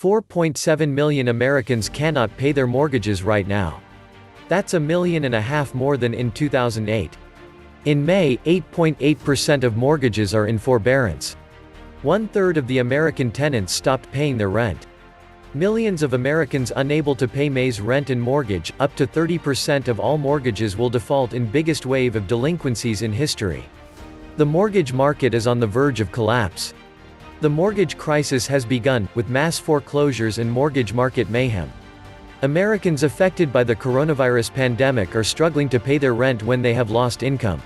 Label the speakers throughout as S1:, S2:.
S1: 4.7 million Americans cannot pay their mortgages right now. That's 1.5 million more than in 2008. In May, 8.8% of mortgages are in forbearance. 1/3 of the American tenants stopped paying their rent. Millions of Americans unable to pay May's rent and mortgage. Up to 30% of all mortgages will default in biggest wave of delinquencies in history. The mortgage market is on the verge of collapse. The mortgage crisis has begun, with mass foreclosures and mortgage market mayhem. Americans affected by the coronavirus pandemic are struggling to pay their rent when they have lost income.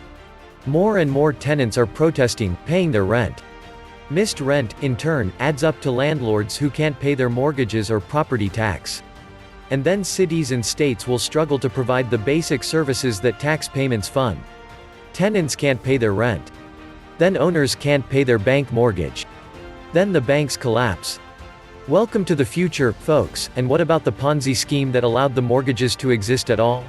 S1: More and more tenants are protesting, paying their rent. Missed rent, in turn, adds up to landlords who can't pay their mortgages or property tax. And then cities and states will struggle to provide the basic services that tax payments fund. Tenants can't pay their rent. Then owners can't pay their bank mortgage. Then the banks collapse. Welcome to the future, folks. And what about the Ponzi scheme that allowed the mortgages to exist at all?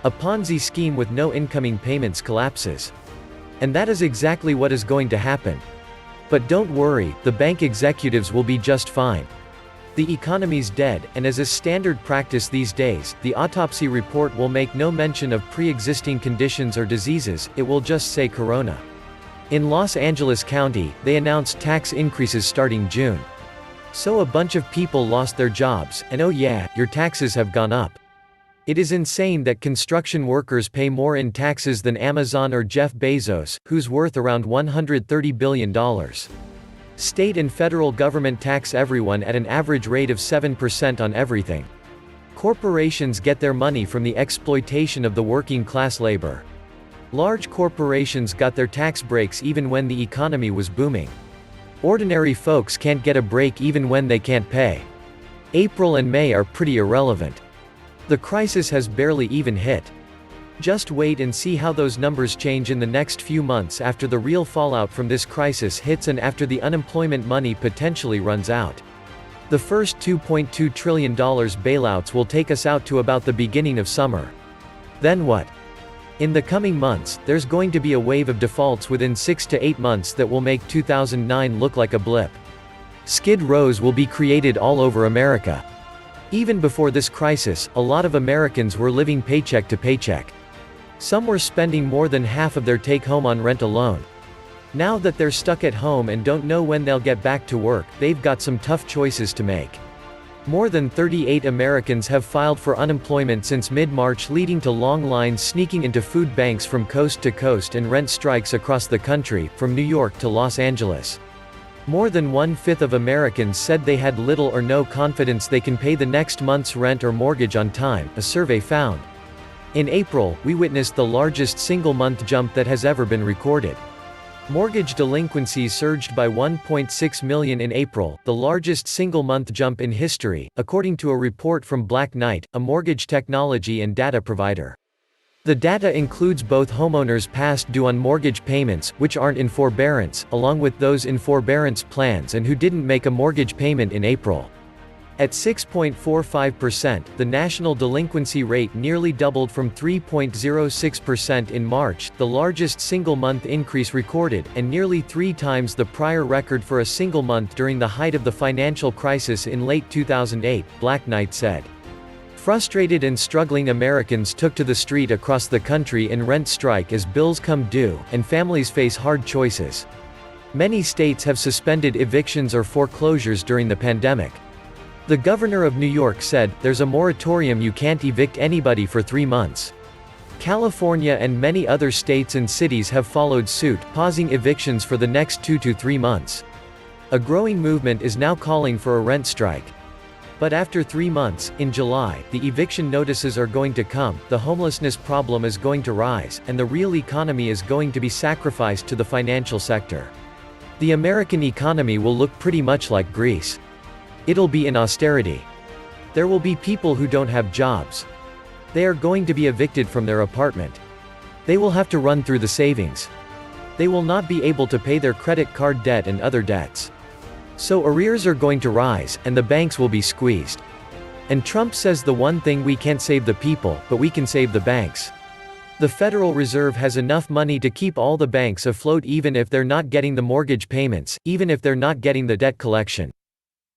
S1: A Ponzi scheme with no incoming payments collapses. And that is exactly what is going to happen. But don't worry, the bank executives will be just fine. The economy's dead, and as is standard practice these days, the autopsy report will make no mention of pre-existing conditions or diseases, it will just say corona. In Los Angeles County, they announced tax increases starting June. So a bunch of people lost their jobs, and oh yeah, your taxes have gone up. It is insane that construction workers pay more in taxes than Amazon or Jeff Bezos, who's worth around $130 billion. State and federal government tax everyone at an average rate of 7% on everything. Corporations get their money from the exploitation of the working class labor. Large corporations got their tax breaks even when the economy was booming. Ordinary folks can't get a break even when they can't pay. April and May are pretty irrelevant. The crisis has barely even hit. Just wait and see how those numbers change in the next few months after the real fallout from this crisis hits and after the unemployment money potentially runs out. The first $2.2 trillion bailouts will take us out to about the beginning of summer. Then what? In the coming months, there's going to be a wave of defaults within 6 to 8 months that will make 2009 look like a blip. Skid rows will be created all over America. Even before this crisis, a lot of Americans were living paycheck to paycheck. Some were spending more than half of their take-home on rent alone. Now that they're stuck at home and don't know when they'll get back to work, they've got some tough choices to make. More than 38 Americans have filed for unemployment since mid-March, leading to long lines sneaking into food banks from coast to coast and rent strikes across the country, from New York to Los Angeles. More than 1/5 of Americans said they had little or no confidence they can pay the next month's rent or mortgage on time, a survey found. In April, we witnessed the largest single-month jump that has ever been recorded. Mortgage delinquencies surged by 1.6 million in April, the largest single-month jump in history, according to a report from Black Knight, a mortgage technology and data provider. The data includes both homeowners past due on mortgage payments, which aren't in forbearance, along with those in forbearance plans and who didn't make a mortgage payment in April. At 6.45%, the national delinquency rate nearly doubled from 3.06% in March, the largest single-month increase recorded, and nearly 3 times the prior record for a single month during the height of the financial crisis in late 2008, Black Knight said. Frustrated and struggling Americans took to the street across the country in rent strike as bills come due, and families face hard choices. Many states have suspended evictions or foreclosures during the pandemic. The governor of New York said, "There's a moratorium, you can't evict anybody for 3 months." California and many other states and cities have followed suit, pausing evictions for the next 2 to 3 months. A growing movement is now calling for a rent strike. But after 3 months, in July, the eviction notices are going to come, the homelessness problem is going to rise, and the real economy is going to be sacrificed to the financial sector. The American economy will look pretty much like Greece. It'll be in austerity. There will be people who don't have jobs. They are going to be evicted from their apartment. They will have to run through the savings. They will not be able to pay their credit card debt and other debts. So arrears are going to rise, and the banks will be squeezed. And Trump says the one thing we can't save the people, but we can save the banks. The Federal Reserve has enough money to keep all the banks afloat even if they're not getting the mortgage payments, even if they're not getting the debt collection.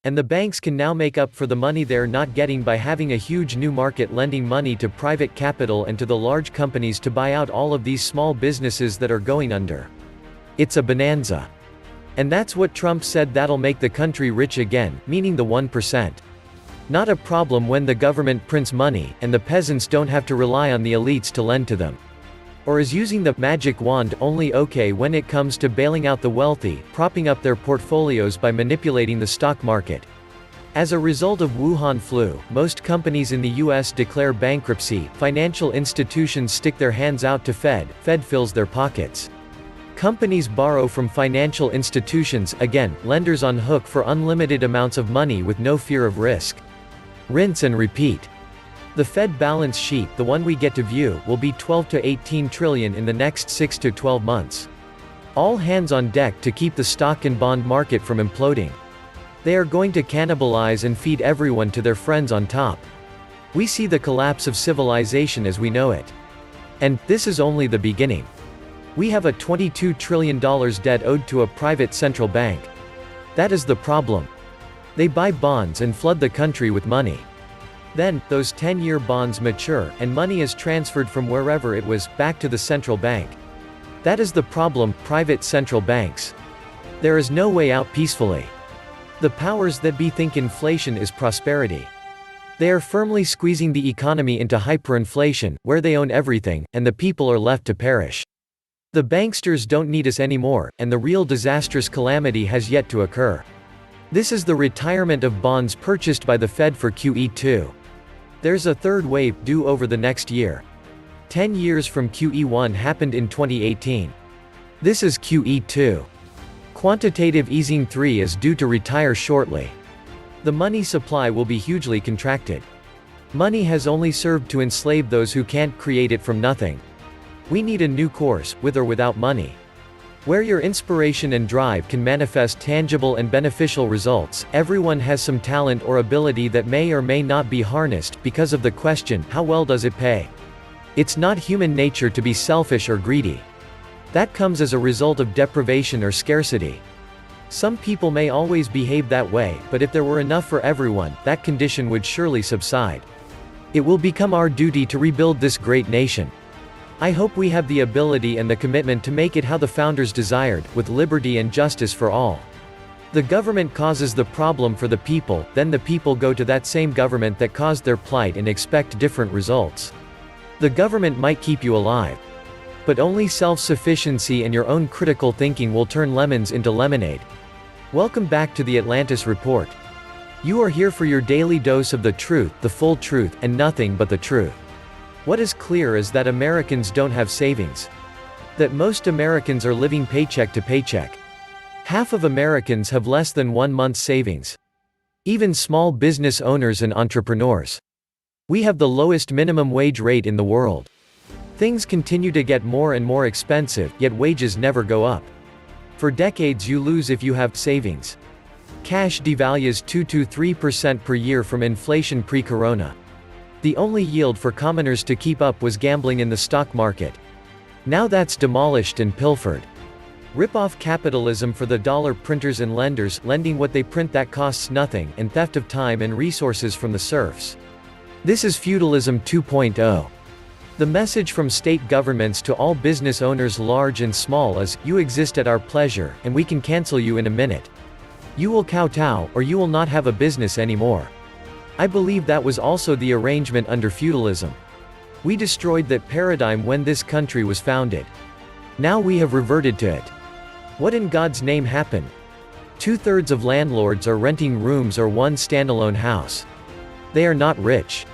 S1: And the banks can now make up for the money they're not getting by having a huge new market lending money to private capital and to the large companies to buy out all of these small businesses that are going under. It's a bonanza. And that's what Trump said that'll make the country rich again, meaning the 1%. Not a problem when the government prints money, and the peasants don't have to rely on the elites to lend to them. Or is using the magic wand only okay when it comes to bailing out the wealthy, propping up their portfolios by manipulating the stock market? As a result of Wuhan flu, most companies in the US declare bankruptcy, financial institutions stick their hands out to Fed fills their pockets. Companies borrow from financial institutions, again, lenders on hook for unlimited amounts of money with no fear of risk. Rinse and repeat. The Fed balance sheet, the one we get to view, will be 12 to 18 trillion in the next 6 to 12 months. All hands on deck to keep the stock and bond market from imploding. They are going to cannibalize and feed everyone to their friends on top. We see the collapse of civilization as we know it. And this is only the beginning. We have a $22 trillion debt owed to a private central bank. That is the problem. They buy bonds and flood the country with money. Then, those 10-year bonds mature, and money is transferred from wherever it was, back to the central bank. That is the problem, private central banks. There is no way out peacefully. The powers that be think inflation is prosperity. They are firmly squeezing the economy into hyperinflation, where they own everything, and the people are left to perish. The banksters don't need us anymore, and the real disastrous calamity has yet to occur. This is the retirement of bonds purchased by the Fed for QE2. There's a third wave, due over the next year. 10 years from QE1 happened in 2018. This is QE2. Quantitative easing 3 is due to retire shortly. The money supply will be hugely contracted. Money has only served to enslave those who can't create it from nothing. We need a new course, with or without money. Where your inspiration and drive can manifest tangible and beneficial results, everyone has some talent or ability that may or may not be harnessed, because of the question, how well does it pay? It's not human nature to be selfish or greedy. That comes as a result of deprivation or scarcity. Some people may always behave that way, but if there were enough for everyone, that condition would surely subside. It will become our duty to rebuild this great nation. I hope we have the ability and the commitment to make it how the founders desired, with liberty and justice for all. The government causes the problem for the people, then the people go to that same government that caused their plight and expect different results. The government might keep you alive. But only self-sufficiency and your own critical thinking will turn lemons into lemonade. Welcome back to the Atlantis Report. You are here for your daily dose of the truth, the full truth, and nothing but the truth. What is clear is that Americans don't have savings. That most Americans are living paycheck to paycheck. Half of Americans have less than 1 month's savings. Even small business owners and entrepreneurs. We have the lowest minimum wage rate in the world. Things continue to get more and more expensive, yet wages never go up. For decades you lose if you have savings. Cash devalues 2 to 3% per year from inflation pre-corona. The only yield for commoners to keep up was gambling in the stock market. Now that's demolished and pilfered. Rip-off capitalism for the dollar printers and lenders, lending what they print that costs nothing, and theft of time and resources from the serfs. This is feudalism 2.0. The message from state governments to all business owners large and small is, you exist at our pleasure, and we can cancel you in a minute. You will kowtow, or you will not have a business anymore. I believe that was also the arrangement under feudalism. We destroyed that paradigm when this country was founded. Now we have reverted to it. What in God's name happened? 2/3 of landlords are renting rooms or one standalone house. They are not rich.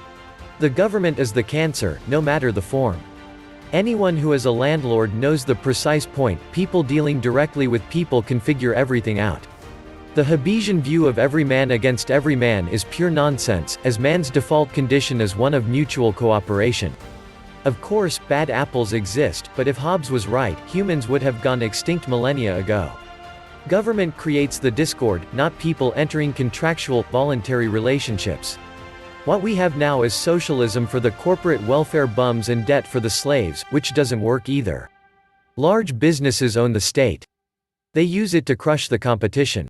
S1: The government is the cancer, no matter the form. Anyone who is a landlord knows the precise point, people dealing directly with people can figure everything out. The Hobbesian view of every man against every man is pure nonsense, as man's default condition is one of mutual cooperation. Of course, bad apples exist, but if Hobbes was right, humans would have gone extinct millennia ago. Government creates the discord, not people entering contractual, voluntary relationships. What we have now is socialism for the corporate welfare bums and debt for the slaves, which doesn't work either. Large businesses own the state. They use it to crush the competition.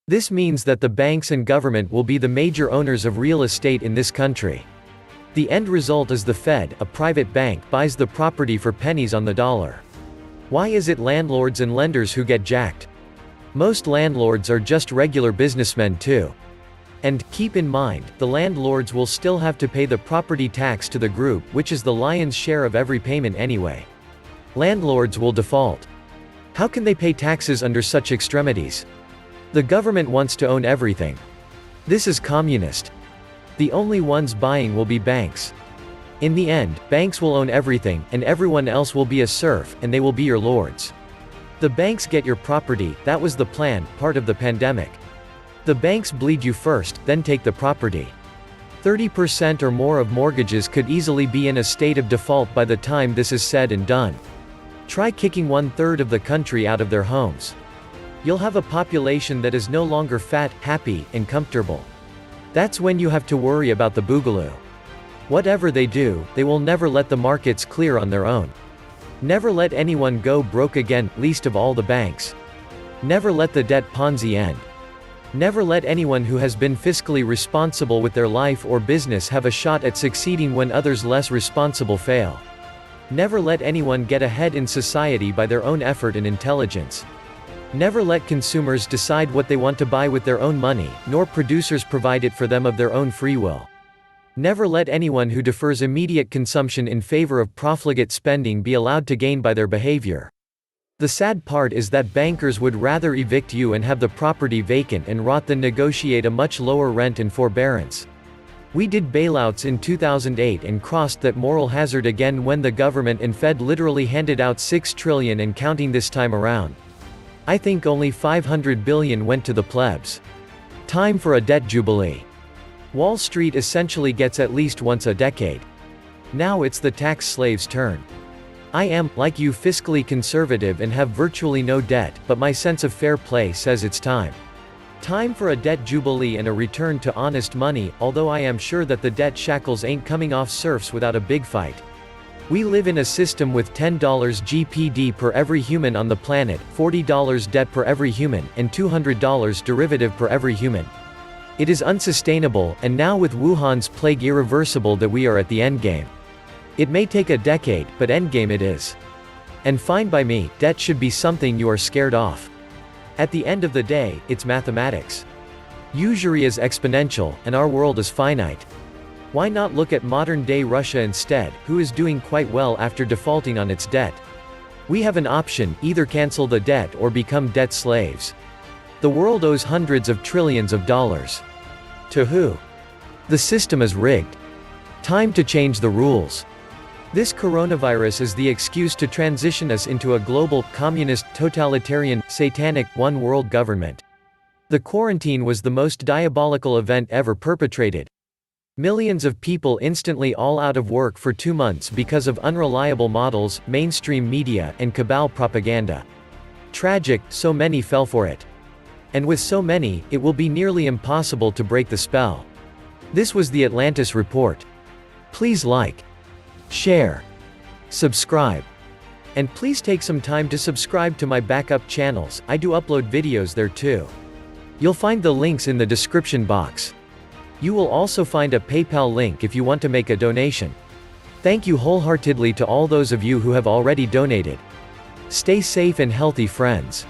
S1: This means that the banks and government will be the major owners of real estate in this country. The end result is the Fed, a private bank, buys the property for pennies on the dollar. Why is it landlords and lenders who get jacked? Most landlords are just regular businessmen too. And, keep in mind, the landlords will still have to pay the property tax to the group, which is the lion's share of every payment anyway. Landlords will default. How can they pay taxes under such extremities? The government wants to own everything. This is communist. The only ones buying will be banks. In the end, banks will own everything, and everyone else will be a serf, and they will be your lords. The banks get your property, that was the plan, part of the pandemic. The banks bleed you first, then take the property. 30% or more of mortgages could easily be in a state of default by the time this is said and done. Try kicking 1/3 of the country out of their homes. You'll have a population that is no longer fat, happy, and comfortable. That's when you have to worry about the boogaloo. Whatever they do, they will never let the markets clear on their own. Never let anyone go broke again, least of all the banks. Never let the debt Ponzi end. Never let anyone who has been fiscally responsible with their life or business have a shot at succeeding when others less responsible fail. Never let anyone get ahead in society by their own effort and intelligence. Never let consumers decide what they want to buy with their own money, nor producers provide it for them of their own free will. Never let anyone who defers immediate consumption in favor of profligate spending be allowed to gain by their behavior. The sad part is that bankers would rather evict you and have the property vacant and rot than negotiate a much lower rent and forbearance. We did bailouts in 2008 and crossed that moral hazard again when the government and Fed literally handed out $6 trillion and counting this time around. I think only $500 billion went to the plebs. Time for a debt jubilee. Wall Street essentially gets at least once a decade. Now it's the tax slave's turn. I am, like you, fiscally conservative and have virtually no debt, but my sense of fair play says it's time. Time for a debt jubilee and a return to honest money, although I am sure that the debt shackles ain't coming off serfs without a big fight. We live in a system with $10 GPD per every human on the planet, $40 debt per every human, and $200 derivative per every human. It is unsustainable, and now with Wuhan's plague irreversible that we are at the endgame. It may take a decade, but endgame it is. And fine by me, debt should be something you are scared off. At the end of the day, it's mathematics. Usury is exponential, and our world is finite. Why not look at modern-day Russia instead, who is doing quite well after defaulting on its debt? We have an option, either cancel the debt or become debt slaves. The world owes hundreds of trillions of dollars. To who? The system is rigged. Time to change the rules. This coronavirus is the excuse to transition us into a global, communist, totalitarian, satanic, one-world government. The quarantine was the most diabolical event ever perpetrated. Millions of people instantly all out of work for 2 months because of unreliable models, mainstream media, and cabal propaganda. Tragic, so many fell for it. And with so many, it will be nearly impossible to break the spell. This was the Atlantis Report. Please like, share, subscribe. And please take some time to subscribe to my backup channels, I do upload videos there too. You'll find the links in the description box. You will also find a PayPal link if you want to make a donation. Thank you wholeheartedly to all those of you who have already donated. Stay safe and healthy, friends.